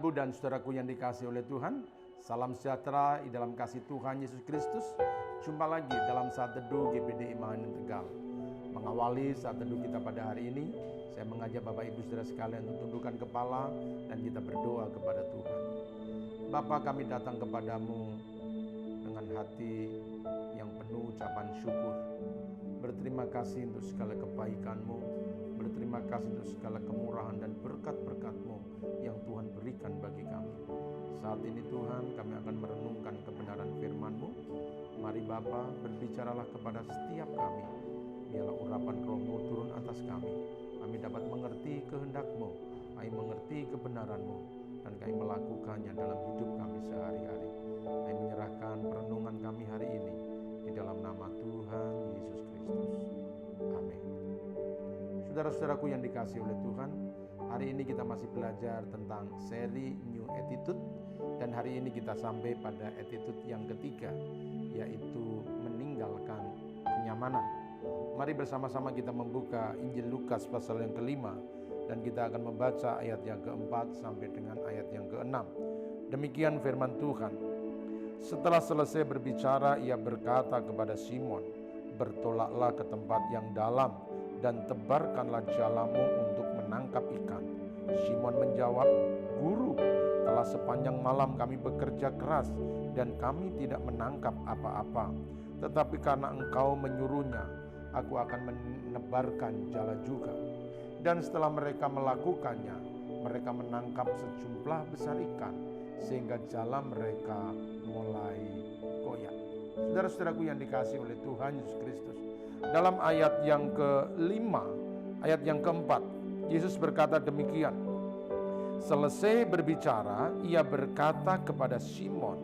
Ibu dan saudaraku yang dikasihi oleh Tuhan, salam sejahtera di dalam kasih Tuhan Yesus Kristus. Jumpa lagi dalam saat teduh GPD Immanuel Tegal. Mengawali saat teduh kita pada hari ini, saya mengajak Bapak Ibu saudara sekalian untuk tundukkan kepala dan kita berdoa kepada Tuhan. Bapa, kami datang kepadamu dengan hati yang penuh ucapan syukur. Berterima kasih untuk segala kebaikan-Mu, berterima kasih untuk segala kemurahan dan berkat-berkat-Mu yang Tuhan berikan bagi kami. Saat ini Tuhan, kami akan merenungkan kebenaran firman-Mu. Mari Bapa, berbicaralah kepada setiap kami. Biarlah urapan Roh-Mu turun atas kami. Kami dapat mengerti kehendak-Mu, kami mengerti kebenaran-Mu, dan kami melakukannya dalam hidup kami sehari-hari. Kami menyerahkan perenungan kami hari ini di dalam nama Tuhan Yesus Kristus. Amin. Saudara-saudaraku yang dikasihi oleh Tuhan, hari ini kita masih belajar tentang seri New Attitude, dan hari ini kita sampai pada attitude yang ketiga, yaitu meninggalkan kenyamanan. Mari bersama-sama kita membuka Injil Lukas pasal yang kelima, dan kita akan membaca ayat yang keempat sampai dengan ayat yang keenam. Demikian firman Tuhan. Setelah selesai berbicara, ia berkata kepada Simon, "Bertolaklah ke tempat yang dalam dan tebarkanlah jalamu untuk menangkap ikan." Simon menjawab, "Guru, telah sepanjang malam kami bekerja keras dan kami tidak menangkap apa-apa. Tetapi karena Engkau menyuruhnya, aku akan menebarkan jala juga." Dan setelah mereka melakukannya, mereka menangkap sejumlah besar ikan, sehingga jala mereka mulai goyah. Saudara-saudaraku yang dikasihi oleh Tuhan Yesus Kristus, dalam ayat yang kelima, ayat yang keempat, Yesus berkata demikian. Selesai berbicara, ia berkata kepada Simon,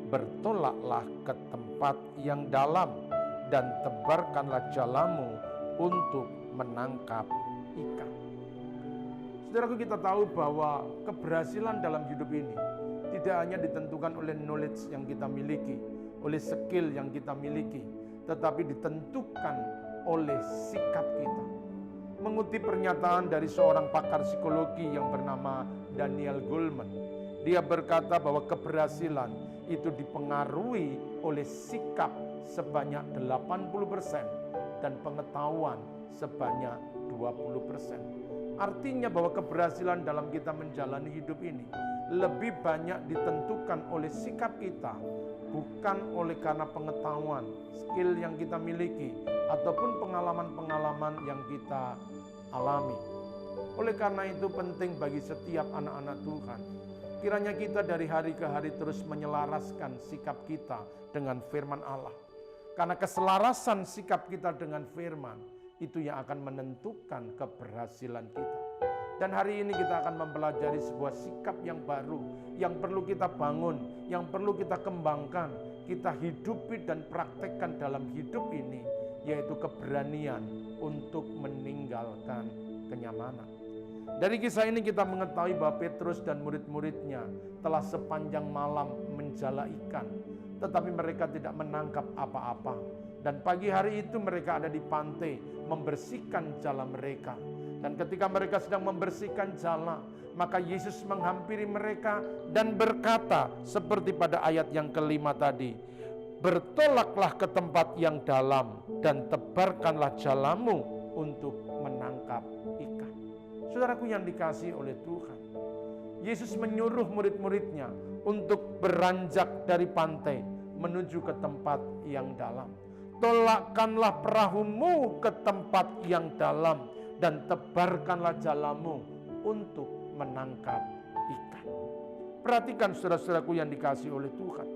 "Bertolaklah ke tempat yang dalam dan tebarkanlah jalamu untuk menangkap ikan." Saudaraku, kita tahu bahwa keberhasilan dalam hidup ini tidak hanya ditentukan oleh knowledge yang kita miliki, oleh skill yang kita miliki, tetapi ditentukan oleh sikap kita. Mengutip pernyataan dari seorang pakar psikologi yang bernama Daniel Goleman, dia berkata bahwa keberhasilan itu dipengaruhi oleh sikap sebanyak 80% dan pengetahuan sebanyak 20%. Artinya bahwa keberhasilan dalam kita menjalani hidup ini lebih banyak ditentukan oleh sikap kita, bukan oleh karena pengetahuan, skill yang kita miliki, ataupun pengalaman-pengalaman yang kita alami. Oleh karena itu penting bagi setiap anak-anak Tuhan, kiranya kita dari hari ke hari terus menyelaraskan sikap kita dengan firman Allah. Karena keselarasan sikap kita dengan firman, itu yang akan menentukan keberhasilan kita. Dan hari ini kita akan mempelajari sebuah sikap yang baru, yang perlu kita bangun, yang perlu kita kembangkan, kita hidupi dan praktekkan dalam hidup ini, yaitu keberanian untuk meninggalkan kenyamanan. Dari kisah ini kita mengetahui bahwa Petrus dan murid-muridnya telah sepanjang malam menjala ikan, tetapi mereka tidak menangkap apa-apa. Dan pagi hari itu mereka ada di pantai membersihkan jala mereka. Dan ketika mereka sedang membersihkan jala, maka Yesus menghampiri mereka dan berkata seperti pada ayat yang kelima tadi, "Bertolaklah ke tempat yang dalam dan tebarkanlah jalamu untuk menangkap ikan." Saudaraku yang dikasihi oleh Tuhan, Yesus menyuruh murid-muridnya untuk beranjak dari pantai menuju ke tempat yang dalam. Tolakkanlah perahumu ke tempat yang dalam dan tebarkanlah jalamu untuk menangkap ikan. Perhatikan saudara-saudaraku yang dikasihi oleh Tuhan.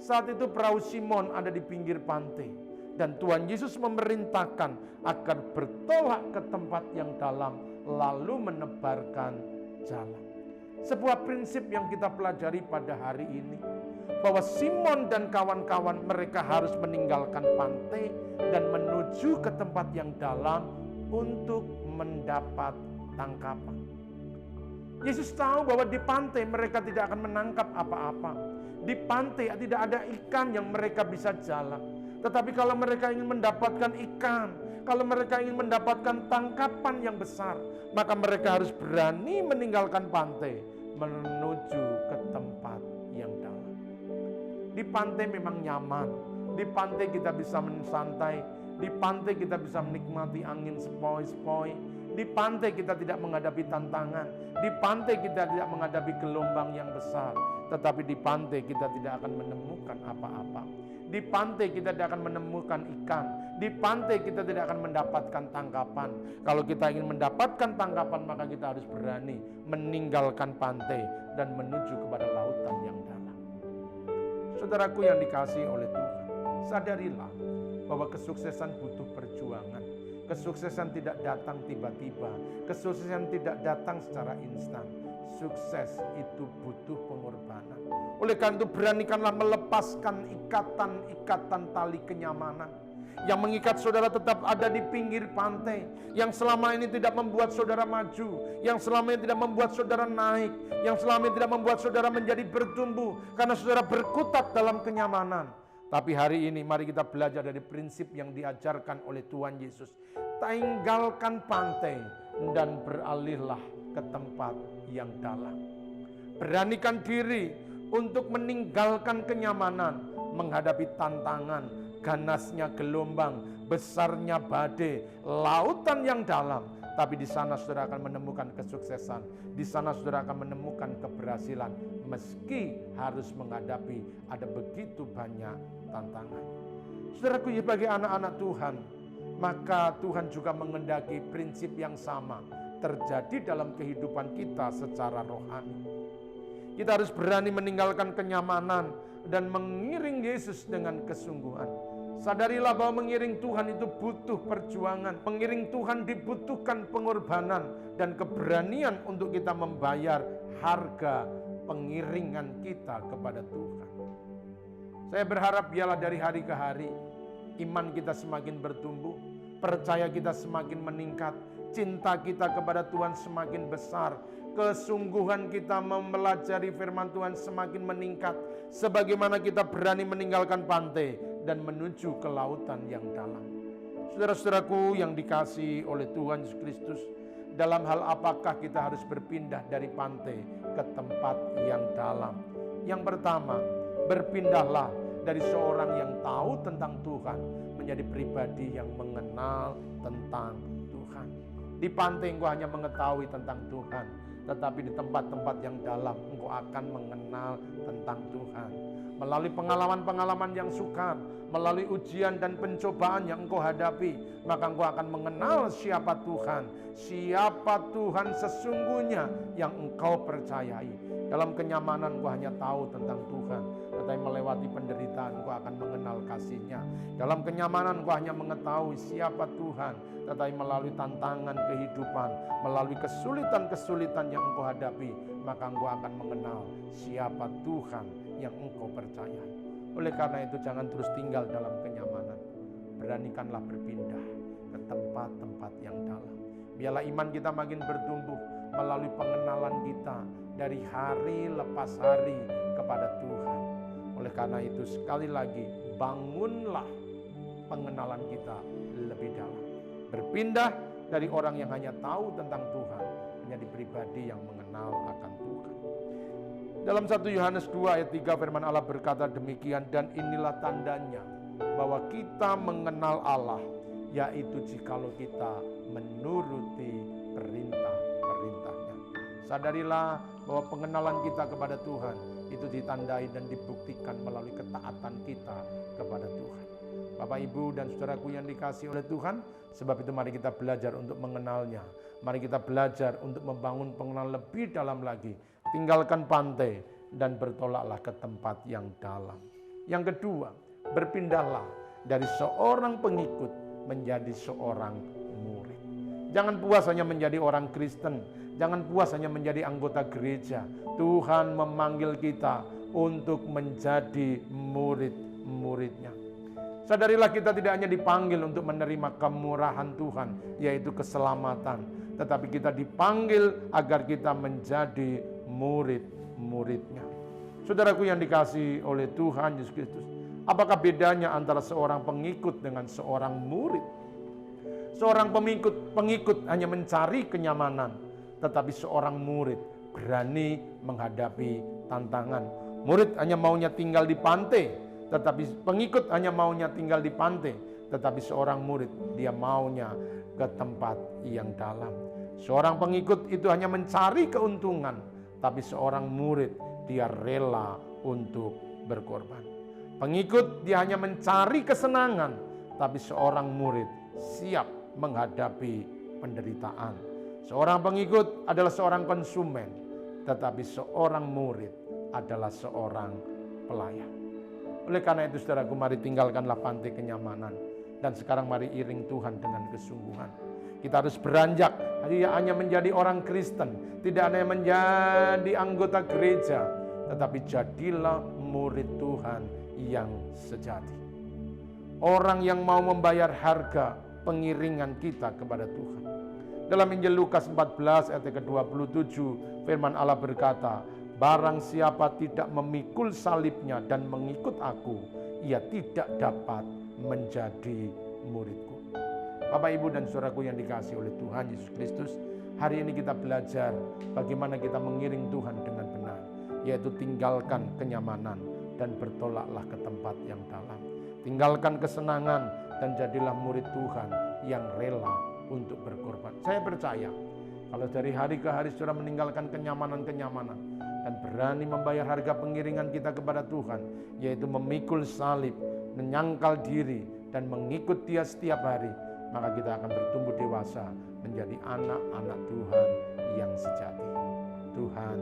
Saat itu perahu Simon ada di pinggir pantai, dan Tuhan Yesus memerintahkan agar bertolak ke tempat yang dalam lalu menebarkan jala. Sebuah prinsip yang kita pelajari pada hari ini, bahwa Simon dan kawan-kawan mereka harus meninggalkan pantai dan menuju ke tempat yang dalam untuk mendapat tangkapan. Yesus tahu bahwa di pantai mereka tidak akan menangkap apa-apa. Di pantai tidak ada ikan yang mereka bisa jala. Tetapi kalau mereka ingin mendapatkan ikan, kalau mereka ingin mendapatkan tangkapan yang besar, maka mereka harus berani meninggalkan pantai menuju ke tempat yang dalam. Di pantai memang nyaman, di pantai kita bisa mensantai, di pantai kita bisa menikmati angin sepoi-sepoi, di pantai kita tidak menghadapi tantangan, di pantai kita tidak menghadapi gelombang yang besar, tetapi di pantai kita tidak akan menemukan apa-apa. Di pantai kita tidak akan menemukan ikan, di pantai kita tidak akan mendapatkan tangkapan. Kalau kita ingin mendapatkan tangkapan, maka kita harus berani meninggalkan pantai dan menuju kepada lautan yang dalam. Saudaraku yang dikasihi oleh Tuhan, sadarilah bahwa kesuksesan butuh perjuangan. Kesuksesan tidak datang tiba-tiba, kesuksesan tidak datang secara instan. Sukses itu butuh pengorbanan. Oleh karena itu beranikanlah melepaskan ikatan-ikatan tali kenyamanan yang mengikat saudara tetap ada di pinggir pantai, yang selama ini tidak membuat saudara maju, yang selama ini tidak membuat saudara naik, yang selama ini tidak membuat saudara menjadi bertumbuh karena saudara berkutat dalam kenyamanan. Tapi hari ini mari kita belajar dari prinsip yang diajarkan oleh Tuhan Yesus. Tinggalkan pantai dan beralihlah ke tempat yang dalam. Beranikan diri untuk meninggalkan kenyamanan, menghadapi tantangan, ganasnya gelombang, besarnya badai, lautan yang dalam. Tapi di sana saudara akan menemukan kesuksesan, di sana saudara akan menemukan keberhasilan, meski harus menghadapi ada begitu banyak tantangan. Saudaraku, sebagai anak-anak Tuhan, maka Tuhan juga mengendaki prinsip yang sama terjadi dalam kehidupan kita secara rohani. Kita harus berani meninggalkan kenyamanan dan mengiring Yesus dengan kesungguhan. Sadarilah bahwa mengiring Tuhan itu butuh perjuangan. Mengiring Tuhan dibutuhkan pengorbanan dan keberanian untuk kita membayar harga pengiringan kita kepada Tuhan. Saya berharap biarlah dari hari ke hari iman kita semakin bertumbuh, percaya kita semakin meningkat, cinta kita kepada Tuhan semakin besar, kesungguhan kita mempelajari firman Tuhan semakin meningkat, sebagaimana kita berani meninggalkan pantai dan menuju ke lautan yang dalam. Saudara-saudaraku yang dikasihi oleh Tuhan Yesus Kristus, dalam hal apakah kita harus berpindah dari pantai ke tempat yang dalam? Yang pertama, berpindahlah dari seorang yang tahu tentang Tuhan menjadi pribadi yang mengenal tentang Tuhan. Di pantai engkau hanya mengetahui tentang Tuhan, tetapi di tempat-tempat yang dalam engkau akan mengenal tentang Tuhan. Melalui pengalaman-pengalaman yang sukar, melalui ujian dan pencobaan yang engkau hadapi, maka engkau akan mengenal siapa Tuhan sesungguhnya yang engkau percayai. Dalam kenyamanan engkau hanya tahu tentang Tuhan, tetapi melewati penderitaan engkau akan mengenal kasih-Nya. Dalam kenyamanan engkau hanya mengetahui siapa Tuhan, tetapi melalui tantangan kehidupan, melalui kesulitan-kesulitan yang engkau hadapi, maka engkau akan mengenal siapa Tuhan yang engkau percayai. Oleh karena itu jangan terus tinggal dalam kenyamanan. Beranikanlah berpindah ke tempat-tempat yang dalam. Biarlah iman kita makin bertumbuh melalui pengenalan kita dari hari lepas hari kepada Tuhan. Oleh karena itu sekali lagi bangunlah pengenalan kita lebih dalam. Berpindah dari orang yang hanya tahu tentang Tuhan menjadi pribadi yang mengenal akan Tuhan. Dalam 1 Yohanes 2 ayat 3 firman Allah berkata demikian, dan inilah tandanya bahwa kita mengenal Allah, yaitu jikalau kita menuruti perintah-perintahnya. Sadarilah bahwa pengenalan kita kepada Tuhan itu ditandai dan dibuktikan melalui ketaatan kita kepada Tuhan. Bapak, Ibu, dan saudaraku yang dikasihi oleh Tuhan, sebab itu mari kita belajar untuk mengenalnya. Mari kita belajar untuk membangun pengenalan lebih dalam lagi. Tinggalkan pantai dan bertolaklah ke tempat yang dalam. Yang kedua, berpindahlah dari seorang pengikut menjadi seorang murid. Jangan puas hanya menjadi orang Kristen, jangan puas hanya menjadi anggota gereja. Tuhan memanggil kita untuk menjadi murid-muridnya. Sadarilah kita tidak hanya dipanggil untuk menerima kemurahan Tuhan, yaitu keselamatan, tetapi kita dipanggil agar kita menjadi murid-muridnya. Saudaraku yang dikasihi oleh Tuhan Yesus Kristus, apakah bedanya antara seorang pengikut dengan seorang murid? Seorang pengikut hanya mencari kenyamanan, tetapi seorang murid berani menghadapi tantangan. Murid hanya maunya tinggal di pantai, tetapi pengikut hanya maunya tinggal di pantai. Tetapi seorang murid, dia maunya ke tempat yang dalam. Seorang pengikut itu hanya mencari keuntungan, tapi seorang murid, dia rela untuk berkorban. Pengikut, dia hanya mencari kesenangan, tapi seorang murid siap menghadapi penderitaan. Seorang pengikut adalah seorang konsumen, tetapi seorang murid adalah seorang pelayan. Oleh karena itu saudaraku, mari tinggalkanlah pantai kenyamanan. Dan sekarang mari iring Tuhan dengan kesungguhan. Kita harus beranjak, hanya menjadi orang Kristen. Tidak hanya menjadi anggota gereja, tetapi jadilah murid Tuhan yang sejati. Orang yang mau membayar harga pengiringan kita kepada Tuhan. Dalam Injil Lukas 14 ayat ke-27, firman Allah berkata, barang siapa tidak memikul salibnya dan mengikut aku, ia tidak dapat menjadi muridku. Bapak, Ibu, dan saudaraku yang dikasihi oleh Tuhan Yesus Kristus, hari ini kita belajar bagaimana kita mengiring Tuhan dengan benar, yaitu tinggalkan kenyamanan dan bertolaklah ke tempat yang dalam. Tinggalkan kesenangan dan jadilah murid Tuhan yang rela untuk berkorban. Saya percaya kalau dari hari ke hari saudara meninggalkan kenyamanan-kenyamanan dan berani membayar harga pengiringan kita kepada Tuhan, yaitu memikul salib, menyangkal diri dan mengikut Dia setiap hari, maka kita akan bertumbuh dewasa menjadi anak-anak Tuhan yang sejati. Tuhan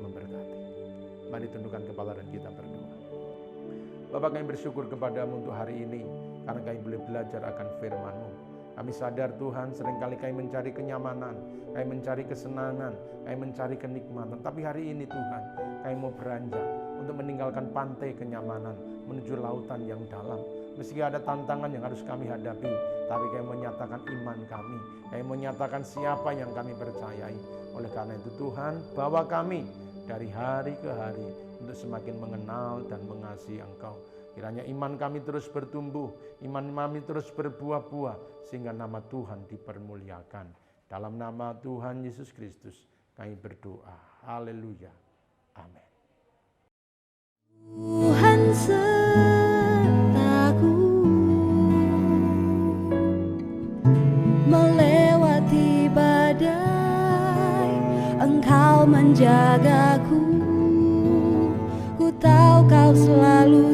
memberkati. Mari tundukkan kepala dan kita berdoa. Bapa, kami bersyukur kepadamu untuk hari ini, karena kami boleh belajar akan firman-Mu. Kami sadar Tuhan, seringkali kami mencari kenyamanan, kami mencari kesenangan, kami mencari kenikmatan. Tapi hari ini Tuhan, kami mau beranjak untuk meninggalkan pantai kenyamanan, menuju lautan yang dalam. Meski ada tantangan yang harus kami hadapi, tapi kami menyatakan iman kami menyatakan siapa yang kami percayai. Oleh karena itu Tuhan, bawa kami dari hari ke hari untuk semakin mengenal dan mengasihi Engkau. Kiranya iman kami terus bertumbuh, iman kami terus berbuah-buah, sehingga nama Tuhan dipermuliakan. Dalam nama Tuhan Yesus Kristus kami berdoa. Haleluya. Amin. Tuhan sertaku melewati badai, Engkau menjagaku. Ku tahu Kau selalu